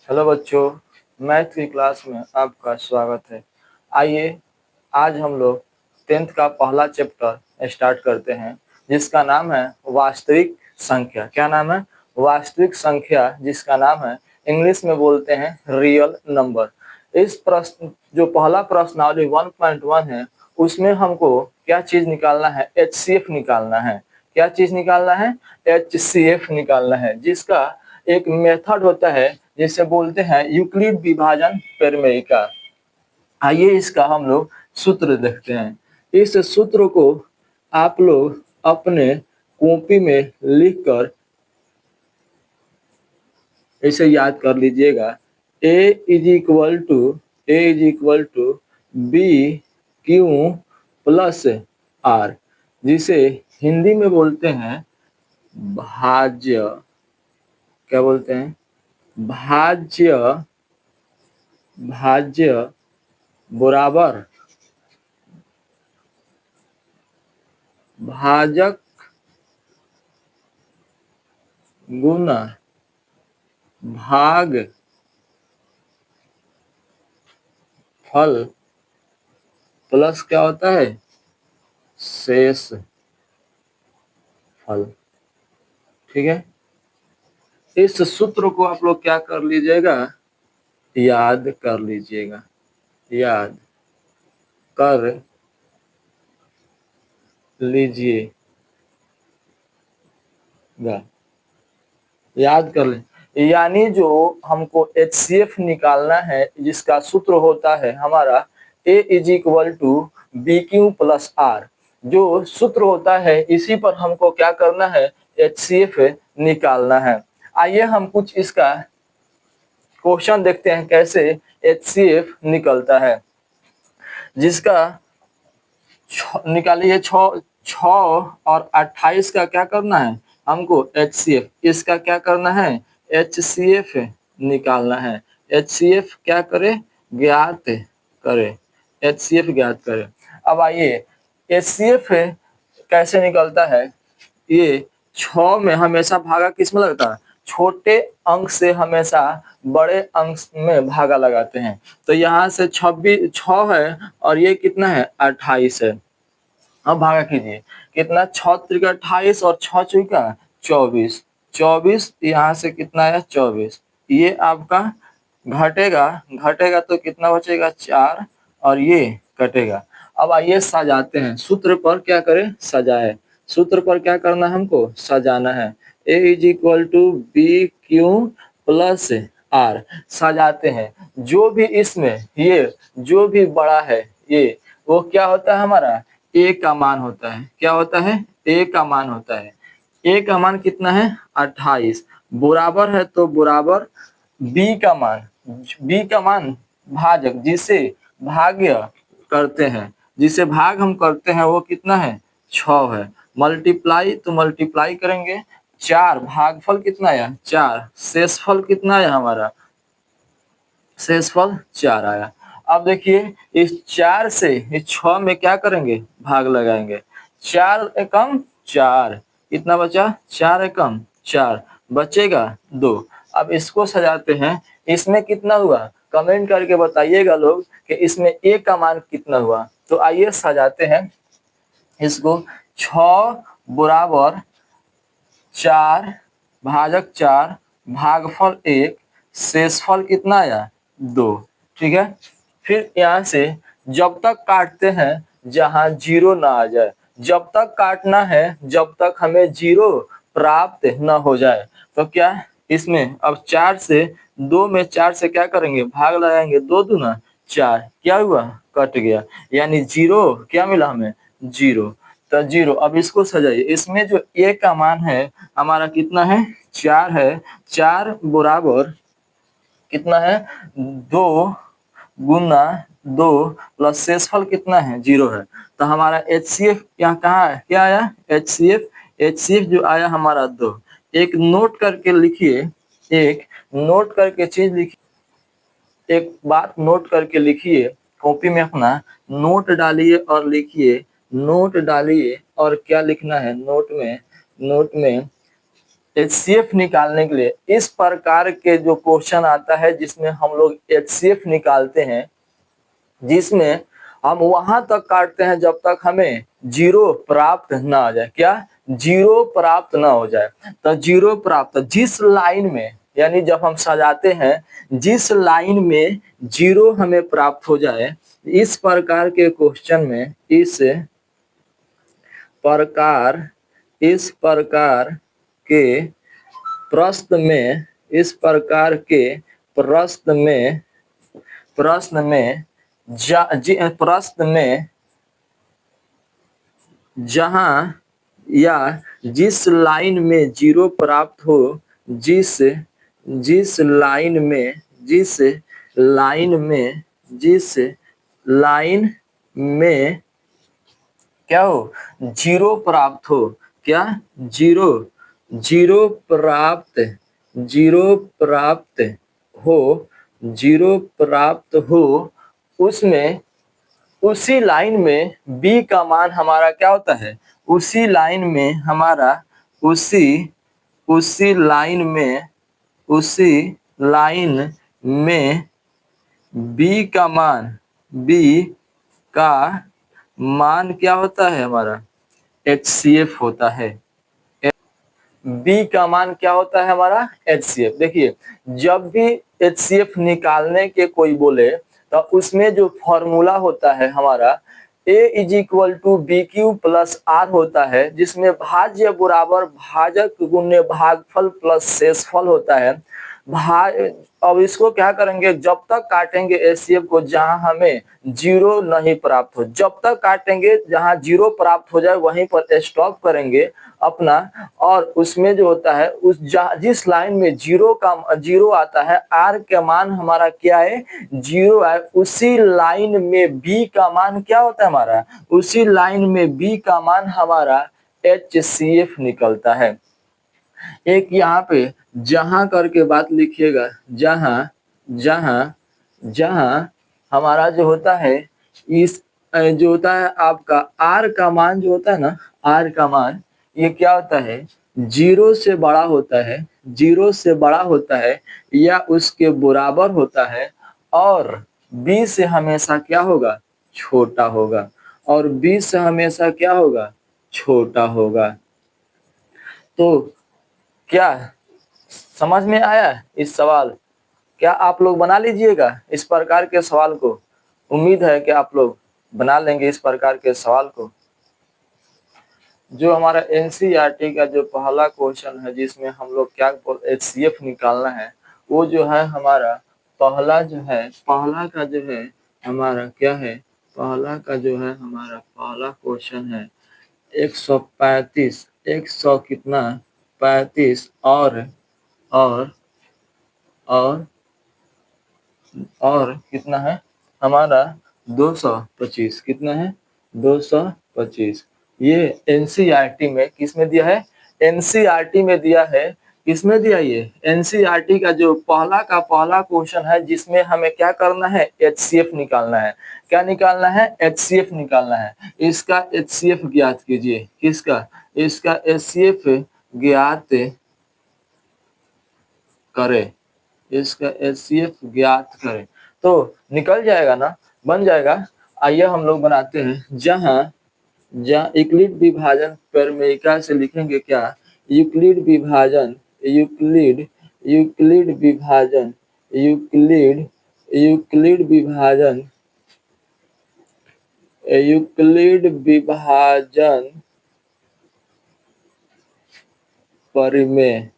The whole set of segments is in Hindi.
हेलो बच्चों, मैथ की क्लास में आपका स्वागत है। आइए आज हम लोग 10th का पहला चैप्टर स्टार्ट करते हैं, जिसका नाम है वास्तविक संख्या। क्या नाम है? वास्तविक संख्या, जिसका नाम है इंग्लिश में बोलते हैं रियल नंबर। इस प्रश्न जो पहला प्रश्नावली 1.1 है, उसमें हमको क्या चीज निकालना है? HCF निकालना है। क्या चीज निकालना है? HCF निकालना है, जिसका एक मेथड होता है जिसे बोलते हैं यूक्लिड विभाजन प्रमेय का। आइए इसका हम लोग सूत्र देखते हैं। इस सूत्र को आप लोग अपने कॉपी में लिखकर इसे याद कर लीजिएगा। A is equal to B Q plus R, जिसे हिंदी में बोलते हैं भाज्य। क्या बोलते हैं? भाज्य बराबर भाजक गुना भाग फल प्लस क्या होता है? शेष फल। ठीक है, इस सूत्र को आप लोग क्या कर लीजिएगा? याद कर लीजिएगा। याद कर लीजिएगा। याद कर ले, यानी जो हमको HCF निकालना है, जिसका सूत्र होता है हमारा A is equal to B Q plus R. जो सूत्र होता है, इसी पर हमको क्या करना है? HCF निकालना है। आइए हम कुछ इसका क्वेश्चन देखते हैं कैसे HCF निकलता है। जिसका निकालिए 6 और 28 का क्या करना है हमको? HCF। इसका क्या करना है? HCF निकालना है। HCF क्या करे? ज्ञात करे। HCF ज्ञात करे। अब आइए HCF कैसे निकलता है। ये 6 में हमेशा भागा किसमें लगता है? छोटे अंक से हमेशा बड़े अंक में भागा लगाते हैं। तो यहाँ से 26 6 है और ये कितना है? 28 है। अब भागा कीजिए, कितना? 6 त्रिक 28 और 6 चौका 24। 24 यहाँ से कितना है? 24। ये आपका घटेगा तो कितना बचेगा? 4 और ये कटेगा। अब आइए सजाते हैं। सूत्र पर क्या करें? सजाए। सूत्र पर क्या करना है हमको? सजाना है। A is equal to B Q plus R. सजाते हैं। जो भी इसमें ये जो भी बड़ा है, ये वो क्या होता है हमारा? A का मान होता है। क्या होता है? A का मान होता है। A का मान कितना है? 28। बराबर है तो बराबर B का मान भाजक, जिसे भाग्य करते हैं, जिसे भाग हम करते हैं, वो कितना है? 6 है। मल्टीप्लाई तो मल्टीप्लाई करेंगे। 4 भागफल कितना है? 4। शेषफल कितना है हमारा? शेषफल 4 आया। अब देखिए, इस 4 से इस 6 में क्या करेंगे? भाग लगाएंगे। 4 एकम 4, कितना बचा? 4 एकम 4, बचेगा 2। अब इसको सजाते हैं। इसमें कितना हुआ? कमेंट करके बताइएगा लोग कि इसमें A का मान कितना हुआ। तो आइए सजाते हैं इसको। 6 बराबर 4 भाजक 4 भागफल 1, शेषफल कितना आया? 2। ठीक है, फिर यहाँ से जब तक काटते हैं जहां 0 ना आ जाए। जब तक काटना है जब तक हमें 0 प्राप्त न हो जाए। तो क्या इसमें अब 4 से 2 में 4 से क्या करेंगे? भाग लगाएंगे। 2 दूना 4, क्या हुआ? कट गया। यानी 0 क्या मिला हमें? 0। तो 0। अब इसको सजाइए। इसमें जो A का मान है हमारा कितना है? 4 है। 4 बराबर कितना है? 2 गुना 2 प्लस शेषफल कितना है? 0 है। तो हमारा HCF यहाँ कहाँ है? क्या आया? HCF जो आया हमारा 2। एक नोट करके लिखिए। एक नोट करके चीज लिखिए। एक बात नोट करके लिखिए कॉपी में अपना। नोट डालिए और लिखिए। नोट डालिए और क्या लिखना है नोट में? नोट में HCF निकालने के लिए इस प्रकार के जो क्वेश्चन आता है जिसमें हम लोग HCF निकालते हैं, जिसमें हम वहां तक काटते हैं जब तक हमें जीरो प्राप्त ना आ जाए। क्या? जीरो प्राप्त ना हो जाए। तो जीरो प्राप्त जिस लाइन में, यानी जब हम सजाते हैं जिस लाइन में जीरो हमें प्राप्त हो जाए, इस प्रकार के क्वेश्चन में इस प्रकार के प्रश्न में इस प्रकार के प्रश्न में प्रश्न में प्रश्न में जहां या जिस लाइन में जीरो प्राप्त हो, जिस जिस लाइन में जिस लाइन में जिस लाइन में क्या हो, जीरो प्राप्त हो। क्या? जीरो जीरो प्राप्त जीरो प्राप्त हो जीरो प्राप्त हो उसमें उसी लाइन में b का मान हमारा क्या होता है, उसी लाइन में हमारा उसी उसी लाइन में उसी लाइन में b का मान क्या होता है, हमारा HCF होता है। b का मान क्या होता है, हमारा HCF। देखिए, जब भी HCF निकालने के कोई बोले तो उसमें जो फॉर्मूला होता है हमारा a is equal to B Q plus R होता है, जिसमें भाज्य बराबर भाजक गुण्य भागफल प्लस शेषफल होता है। अब इसको क्या करेंगे, जब तक काटेंगे HCF को जहां हमें जीरो नहीं प्राप्त हो, जब तक काटेंगे जहां जीरो प्राप्त हो जाए वहीं पर स्टॉप करेंगे अपना। और उसमें जो होता है जिस लाइन में जीरो आता है, आर का मान हमारा क्या है, जीरो है, उसी लाइन में बी का मान क्या होता है हमारा, उसी लाइन में बी का मान हमारा HCF निकलता है। एक यहाँ पे जहां करके बात लिखिएगा, जहां हमारा जो होता है, इस जो होता है आपका आर का मान जो होता है ना, आर का मान ये क्या होता है, जीरो से बड़ा होता है, जीरो से बड़ा होता है या उसके बराबर होता है, और बी से हमेशा क्या होगा, छोटा होगा, और बी से हमेशा क्या होगा, छोटा होगा। तो क्या समझ में आया इस सवाल? क्या आप लोग बना लीजिएगा इस प्रकार के सवाल को? उम्मीद है कि आप लोग बना लेंगे इस प्रकार के सवाल को। जो हमारा NCERT का जो पहला क्वेश्चन है जिसमें हम लोग क्या HCF निकालना है, वो जो है हमारा पहला का जो है हमारा क्या है, पहला का जो है हमारा पहला क्वेश्चन है 135, 100 कितना 35 और कितना है हमारा 225, कितना है 225। ये NCERT में किस में दिया है, NCERT में दिया है। किसमें दिया, ये NCERT का जो पहला क्वेश्चन है जिसमें हमें क्या करना है, HCF निकालना है। क्या निकालना है, HCF निकालना है। इसका HCF ज्ञात कीजिए। किसका? इसका HCF ज्ञात करें, इसका HCF ज्ञात करें तो निकल जाएगा ना, बन जाएगा। आइए हम लोग बनाते हैं। जहां यूक्लिड विभाजन प्रमेयिका से लिखेंगे क्या, यूक्लिड विभाजन यूक्लिड यूक्लिड विभाजन यूक्लिड यूक्लिड विभाजन यूक्लिड विभाजन परिमेय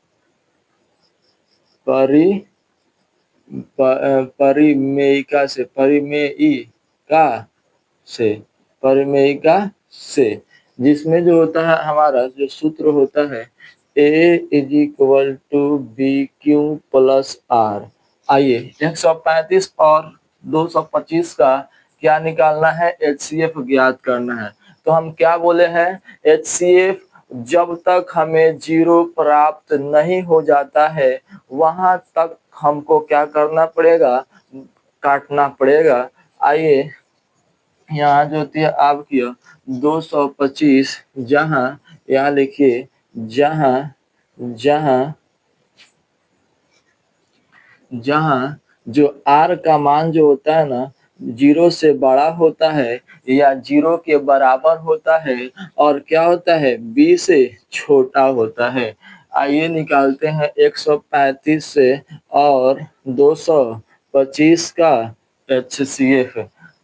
परिमेयिका से जिसमें जो होता है हमारा जो सूत्र होता है A is equal to B Q plus R. आइए 135 और 225 का क्या निकालना है, HCF ज्ञात करना है। तो हम क्या बोले हैं, HCF जब तक हमें जीरो प्राप्त नहीं हो जाता है वहां तक हमको क्या करना पड़ेगा, काटना पड़ेगा। आइए यहाँ जो होती है आपकी 225, जहां यहाँ लिखिए जहां जहां जहां जो r का मान जो होता है ना, 0 से बड़ा होता है या 0 के बराबर होता है और क्या होता है, b से छोटा होता है। आइए निकालते हैं 135 से और 225 का HCF।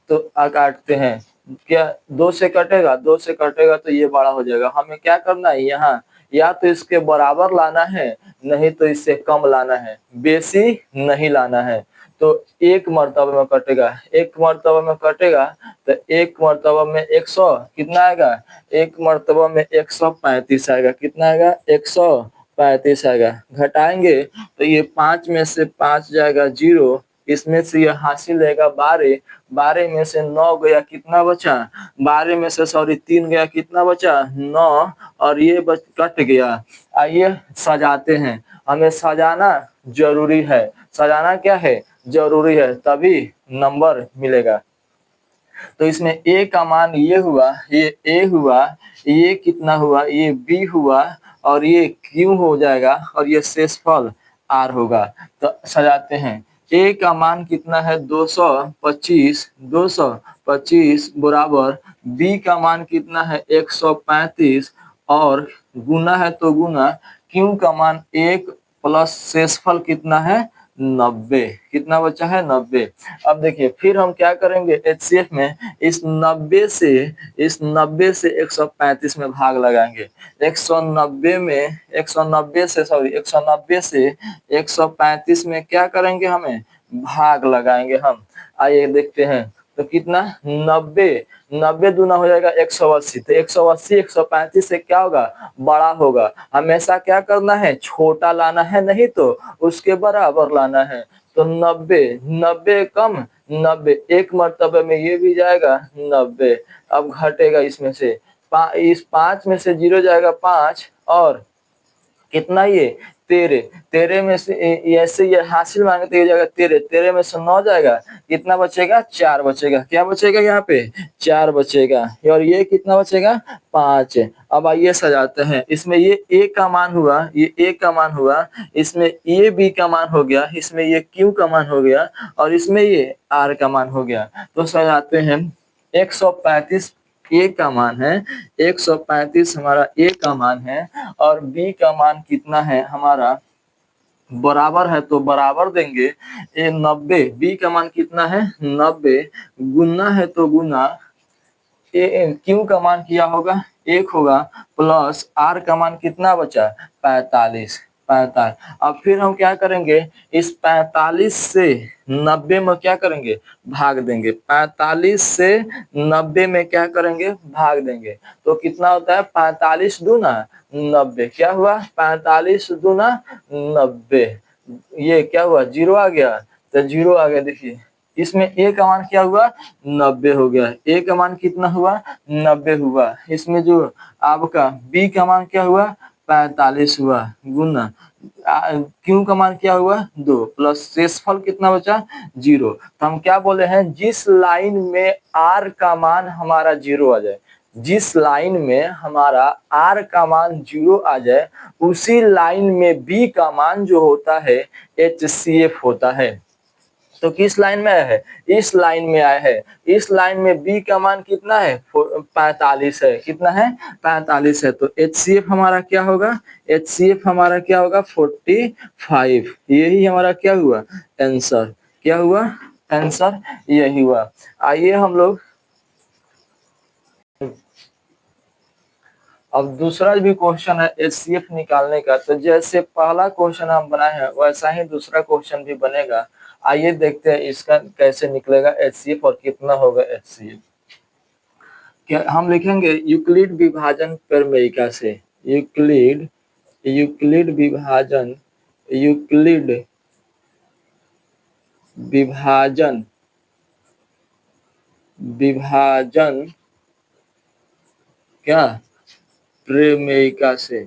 तो काटते हैं, क्या 2 से कटेगा, 2 से कटेगा तो ये बड़ा हो जाएगा। हमें क्या करना है यहाँ, या तो इसके बराबर लाना है, नहीं तो इससे कम लाना है, बेसी नहीं लाना है। तो एक मर्तबा में कटेगा, एक मर्तबा में कटेगा तो एक मर्तबा में 100 कितना आएगा, एक मर्तबा में 135 आएगा। कितना आएगा, 135 आएगा। घटाएंगे तो ये 5 में से 5 जाएगा 0, इसमें से ये हासिल रहेगा 12, 12 में से 9 गया, कितना बचा, 12 में से सॉरी 3 गया, कितना बचा 9, और ये कट गया। आइए सजाते हैं, हमें सजाना जरूरी है, सजाना क्या है, जरूरी है, तभी नंबर मिलेगा। तो इसमें ए का मान ये हुआ, ये ए हुआ, ये कितना हुआ, ये बी हुआ, और ये क्यू हो जाएगा, और ये शेषफल आर होगा। तो सजाते हैं, ए का मान कितना है 225, 225 बराबर बी का मान कितना है 135, और गुना है तो गुना क्यू का मान 1 प्लस शेषफल कितना है 90। कितना बचा है 90। अब देखिए फिर हम क्या करेंगे HCF में, इस 90 से 135 में भाग लगाएंगे। 190 में 190 से सॉरी 190 से 135 में क्या करेंगे, हमें भाग लगाएंगे हम। आइए देखते हैं, तो कितना 90, 90 दूना हो जाएगा 180, तो 180 135 से क्या होगा, बड़ा होगा। हमेशा क्या करना है, छोटा लाना है, नहीं तो उसके बराबर लाना है। तो 90, 90 कम 90, एक मर्तबे में ये भी जाएगा 90। अब घटेगा इसमें से इस 5 में से 0 जाएगा 5, और कितना ये 13, 13 में से ऐसे ये हासिल मांगे तो ये जाएगा 13, 13 में से 9 जाएगा, कितना बचेगा 4 बचेगा। क्या बचेगा यहाँ पे 4 बचेगा, और ये कितना बचेगा 5। अब आइए सजाते हैं, इसमें ये ए का मान हुआ, ये ए का मान हुआ, इसमें ये बी का मान हो गया, इसमें ये क्यू का मान हो गया, और इसमें ये आर का मान हो गया। तो सजाते हैं, 135 ए का मान है, 135 हमारा ए का मान है, और बी का मान कितना है हमारा, बराबर है तो बराबर देंगे, ये 90, बी का मान कितना है 90, गुना है तो गुना, क्यू का मान किया होगा 1 होगा, प्लस आर का मान कितना बचा 45, 45। अब फिर हम क्या करेंगे, इस 45 से 90 में क्या करेंगे, भाग देंगे। 45 से 90 में क्या करेंगे, भाग देंगे। तो कितना होता है 45 दूना 90, क्या हुआ 45 दूना 90, ये क्या हुआ 0 आ गया, तो 0 आ गया। देखिए इसमें ए का मान क्या हुआ 90 हो गया, ए का मान कितना हुआ 90 हुआ। इसमें जो आपका बी का मान क्या हुआ 45 हुआ, गुना क्यू का मान क्या हुआ 2, प्लस शेषफल कितना बचा 0। तो हम क्या बोले हैं, जिस लाइन में आर का मान हमारा 0 आ जाए, जिस लाइन में हमारा आर का मान 0 आ जाए, उसी लाइन में बी का मान जो होता है HCF होता है। तो किस लाइन में आया है, इस लाइन में आया है। इस लाइन में बी का मान कितना है 45 है, कितना है 45 है। तो HCF हमारा क्या होगा, HCF हमारा क्या होगा 45। यही हमारा क्या हुआ आंसर, क्या हुआ आंसर, यही हुआ। आइए हम लोग अब दूसरा भी क्वेश्चन है HCF निकालने का। तो जैसे पहला क्वेश्चन हम बनाए हैं वैसा ही दूसरा क्वेश्चन भी बनेगा। आइए देखते हैं इसका कैसे निकलेगा HCF और कितना होगा HCF। क्या हम लिखेंगे, यूक्लिड विभाजन प्रमेयिका से, यूक्लिड यूक्लिड विभाजन यूक्लिड विभाजन विभाजन क्या प्रमेयिका से,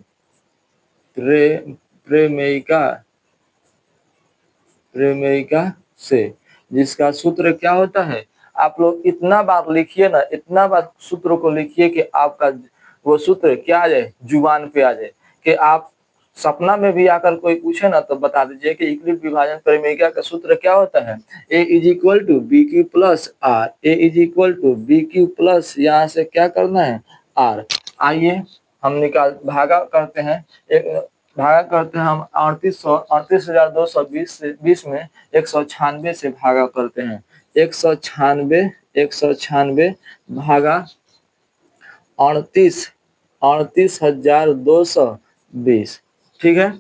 प्रमेयिका प्रमेयिका से, जिसका सूत्र क्या होता है, आप लोग इतना बार लिखिए ना, इतना बार सूत्र को लिखिए कि आपका वो सूत्र क्या आ जाए, जुबान पे आ जाए, कि आप सपना में भी आकर कोई पूछे ना तो बता दीजिए कि यूक्लिड विभाजन परिमेय का सूत्र क्या होता है, a is equal to B Q plus R, A is equal to B Q plus यहाँ से क्या करना है आर। आइए हम निकाल भागा करते हैं, भागा करते हैं हम 38,220 से 20 में 196 से भागा करते हैं, 196 भागा 38,220। ठीक है,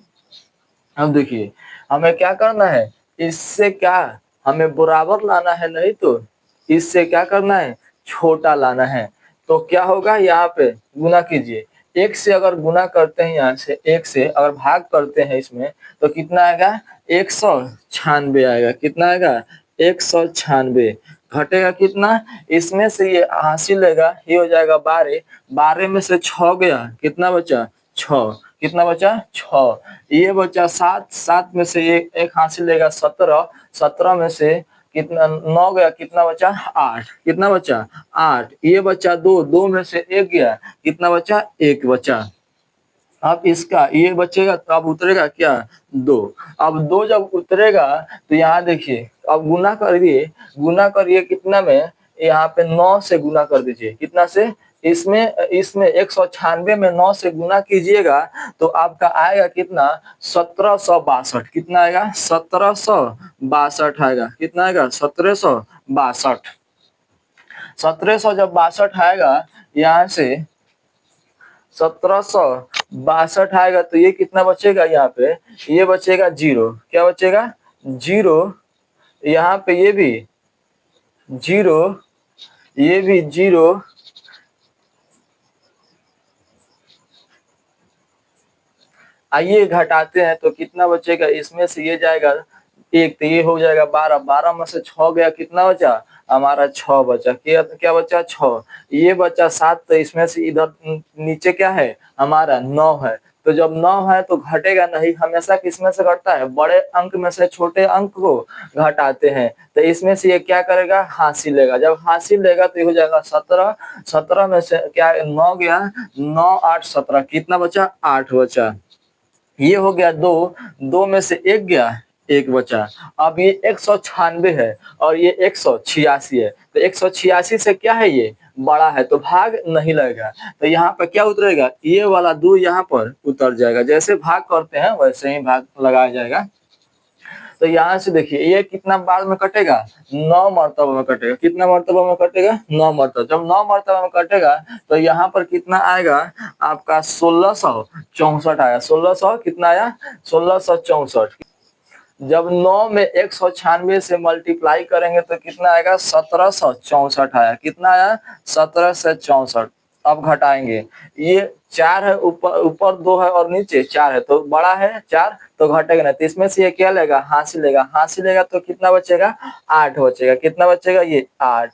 अब देखिए हमें क्या करना है, इससे क्या हमें बराबर लाना है, नहीं तो इससे क्या करना है छोटा लाना है। तो क्या होगा, यहाँ पे गुना कीजिए, एक से अगर गुना करते हैं, यहाँ से एक से अगर भाग करते हैं इसमें तो कितना आएगा 196 आएगा। कितना आएगा 196। घटेगा कितना, इसमें से ये हासिल लेगा, ये हो जाएगा 12, 12 में से 6 गया, कितना बचा 6, कितना बचा 6, ये बचा 7, 7 में से ये एक हासिल लेगा 17, 17 में से कितना 9 गया, कितना बचा 8, कितना बचा 8, ये बचा 2, 2 में से 1 गया, कितना बचा 1 बचा। अब इसका ये बचेगा तो अब उतरेगा क्या 2। अब 2 जब उतरेगा तो यहाँ देखिए अब गुना करिए, गुना करिए कितना में, यहाँ पे 9 से गुना कर दीजिए, कितना से, इसमें इसमें 196 में 9 से गुना कीजिएगा तो आपका आएगा कितना 1762। कितना आएगा 1762 आएगा, कितना आएगा 1762। 1700 जब 62 आएगा, यहाँ से 1762 आएगा तो ये कितना बचेगा, यहाँ पे ये बचेगा 0, क्या बचेगा 0, यहाँ पे ये भी 0, ये भी 0, आइए घटाते हैं तो कितना बचेगा, इसमें से ये जाएगा 1 तो ये हो जाएगा 12, 12 में से 6 गया, कितना बचा हमारा 6 बचा, क्या क्या बचा 6, ये बचा 7 तो इसमें से इधर नीचे क्या है हमारा 9 है। तो जब 9 है तो घटेगा नहीं, हमेशा किसमें से घटता है, बड़े अंक में से छोटे अंक को घटाते हैं। तो इसमें से ये क्या करेगा हासिल लेगा, जब हासिल लेगा तो ये हो जाएगा 17, 17 में से क्या 9 गया, 9 8 17, कितना बचा 8 बचा। ये हो गया 2, 2 में से 1 गया, 1 बचा। अब ये 196 है और ये 186 है, तो 186 से क्या है ये बड़ा है तो भाग नहीं लगेगा। तो यहाँ पर क्या उतरेगा, ये वाला 2 यहाँ पर उतर जाएगा, जैसे भाग करते हैं वैसे ही भाग लगाया जाएगा। तो यहाँ से देखिए ये कितना बार में कटेगा 9 मरतबा में कटेगा, कितना मरतबा में कटेगा 9 मरतबा। जब 9 मरतबा में कटेगा तो यहाँ पर कितना आएगा आपका 1664 आया, 1600 कितना आया 1664। जब 9 में 196 से मल्टीप्लाई करेंगे तो कितना आएगा 1764 आया, कितना आया 1764। अब घटाएंगे, ये 4 है, ऊपर ऊपर 2 है और नीचे 4 है, तो बड़ा है 4 तो घटेगा ना, तो इसमें से ये क्या लेगा हासिल लेगा, हासिल लेगा तो कितना बचेगा 8 बचेगा, कितना बचेगा ये 8।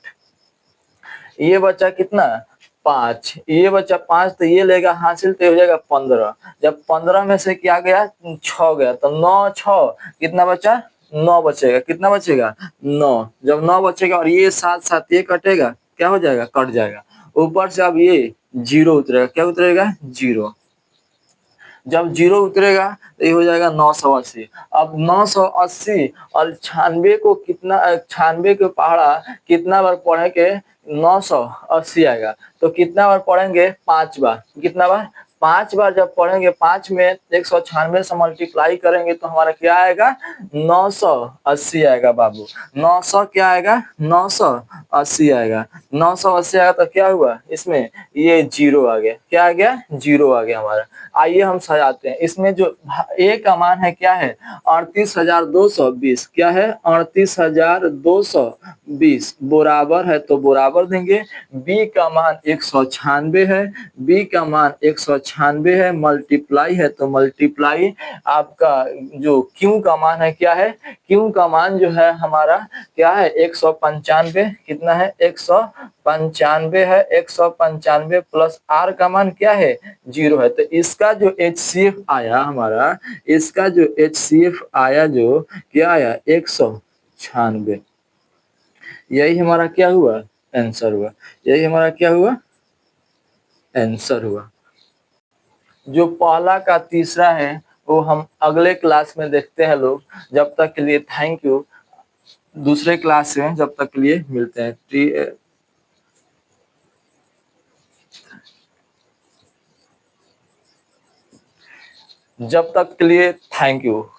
ये बचा कितना 5, ये बचा 5 तो ये लेगा हासिल तो हो जाएगा 15। जब 15 में से क्या गया 6 गया तो 9 6 कितना बचा 9 बचेगा, कितना बचेगा 9। जब 9 बचेगा और ये साथ साथ ये कटेगा, क्या हो जाएगा कट जाएगा, ऊपर से अब ये 0 उतरेगा, क्या उतरेगा 0। जब 0 उतरेगा तो ये हो जाएगा 980। अब 980 और 96 को कितना 96 को पहाड़ा कितना बार पढ़े के 980 आएगा, तो कितना बार पढ़ेंगे 5 बार, कितना बार 5 बार जब पढ़ेंगे, 5 में 196 से मल्टीप्लाई करेंगे तो हमारा क्या आएगा 980 आएगा बाबू, 900 क्या आएगा 980 आएगा, 980 आएगा तो क्या हुआ इसमें ये 0 आ गया, क्या आ गया 0 आ गया हमारा। आइए हम सजाते हैं, इसमें जो ए का मान है क्या है 38,220, क्या है 38,220 बराबर है तो बराबर देंगे, बी का मान 196 है, बी का मान 196 है, मल्टीप्लाई है तो मल्टीप्लाई आपका जो क्यू का मान है क्या है, क्यू का मान जो है हमारा क्या है 195, कितना है 195 है, 195 प्लस आर का मान क्या है 0 है। तो इसका जो HCF आया हमारा, इसका जो HCF आया जो क्या आया 196, यही हमारा क्या हुआ आंसर हुआ, यही हमारा क्या हुआ आंसर हुआ। जो पहला का तीसरा है वो हम अगले क्लास में देखते हैं लोग। जब तक के लिए थैंक यू। दूसरे क्लास में जब तक के लिए मिलते हैं। जब तक के लिए थैंक यू।